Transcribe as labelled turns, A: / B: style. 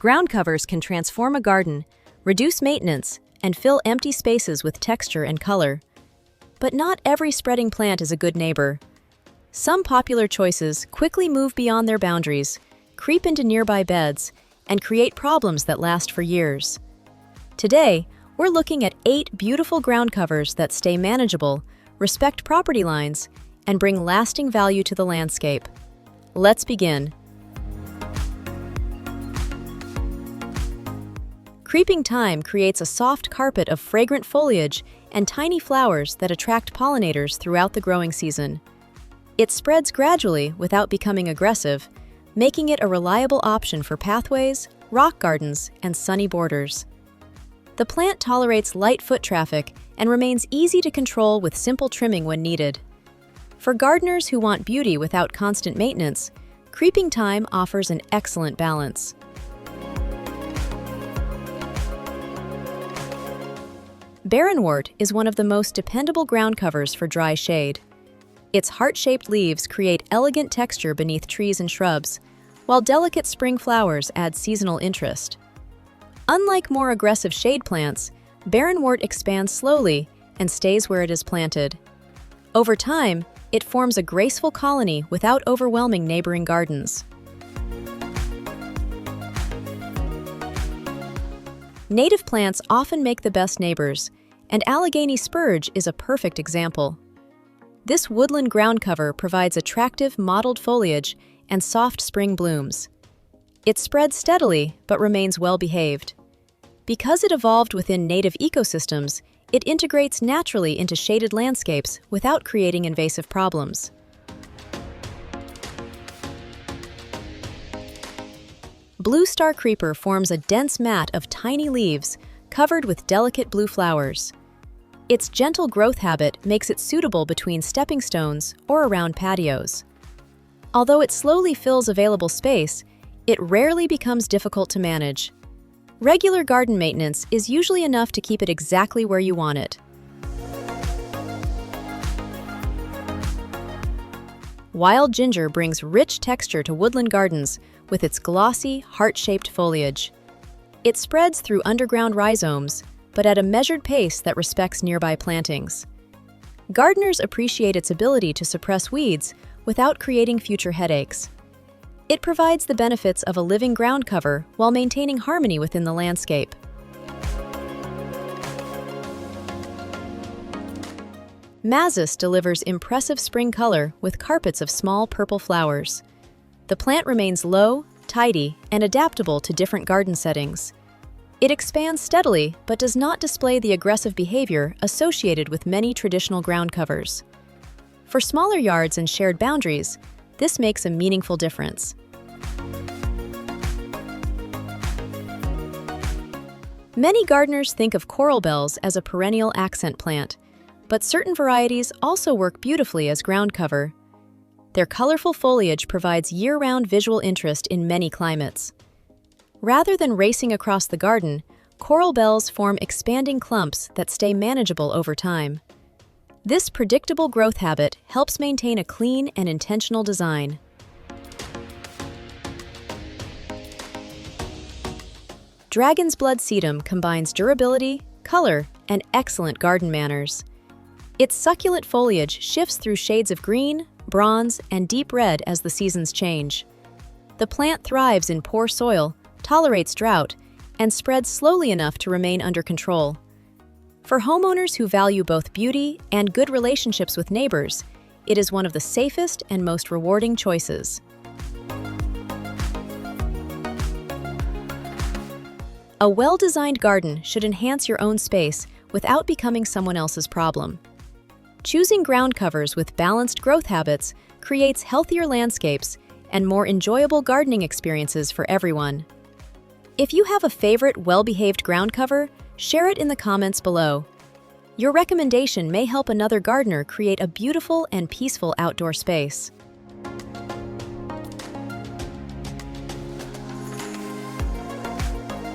A: Ground covers can transform a garden, reduce maintenance, and fill empty spaces with texture and color. But not every spreading plant is a good neighbor. Some popular choices quickly move beyond their boundaries, creep into nearby beds, and create problems that last for years. Today, we're looking at 8 beautiful ground covers that stay manageable, respect property lines, and bring lasting value to the landscape. Let's begin. Creeping thyme creates a soft carpet of fragrant foliage and tiny flowers that attract pollinators throughout the growing season. It spreads gradually without becoming aggressive, making it a reliable option for pathways, rock gardens, and sunny borders. The plant tolerates light foot traffic and remains easy to control with simple trimming when needed. For gardeners who want beauty without constant maintenance, creeping thyme offers an excellent balance. Barrenwort is one of the most dependable ground covers for dry shade. Its heart-shaped leaves create elegant texture beneath trees and shrubs, while delicate spring flowers add seasonal interest. Unlike more aggressive shade plants, barrenwort expands slowly and stays where it is planted. Over time, it forms a graceful colony without overwhelming neighboring gardens. Native plants often make the best neighbors, and Allegheny spurge is a perfect example. This woodland ground cover provides attractive mottled foliage and soft spring blooms. It spreads steadily but remains well-behaved. Because it evolved within native ecosystems, it integrates naturally into shaded landscapes without creating invasive problems. Blue star creeper forms a dense mat of tiny leaves covered with delicate blue flowers. Its gentle growth habit makes it suitable between stepping stones or around patios. Although it slowly fills available space, it rarely becomes difficult to manage. Regular garden maintenance is usually enough to keep it exactly where you want it. Wild ginger brings rich texture to woodland gardens with its glossy, heart-shaped foliage. It spreads through underground rhizomes, but at a measured pace that respects nearby plantings. Gardeners appreciate its ability to suppress weeds without creating future headaches. It provides the benefits of a living ground cover while maintaining harmony within the landscape. Mazis delivers impressive spring color with carpets of small purple flowers. The plant remains low, tidy, and adaptable to different garden settings. It expands steadily but does not display the aggressive behavior associated with many traditional ground covers. For smaller yards and shared boundaries, this makes a meaningful difference. Many gardeners think of coral bells as a perennial accent plant, but certain varieties also work beautifully as ground cover. Their colorful foliage provides year-round visual interest in many climates. Rather than racing across the garden, coral bells form expanding clumps that stay manageable over time. This predictable growth habit helps maintain a clean and intentional design. Dragon's blood sedum combines durability, color, and excellent garden manners. Its succulent foliage shifts through shades of green, bronze, and deep red as the seasons change. The plant thrives in poor soil, tolerates drought, and spreads slowly enough to remain under control. For homeowners who value both beauty and good relationships with neighbors, it is one of the safest and most rewarding choices. A well-designed garden should enhance your own space without becoming someone else's problem. Choosing ground covers with balanced growth habits creates healthier landscapes and more enjoyable gardening experiences for everyone. If you have a favorite well-behaved ground cover, share it in the comments below. Your recommendation may help another gardener create a beautiful and peaceful outdoor space.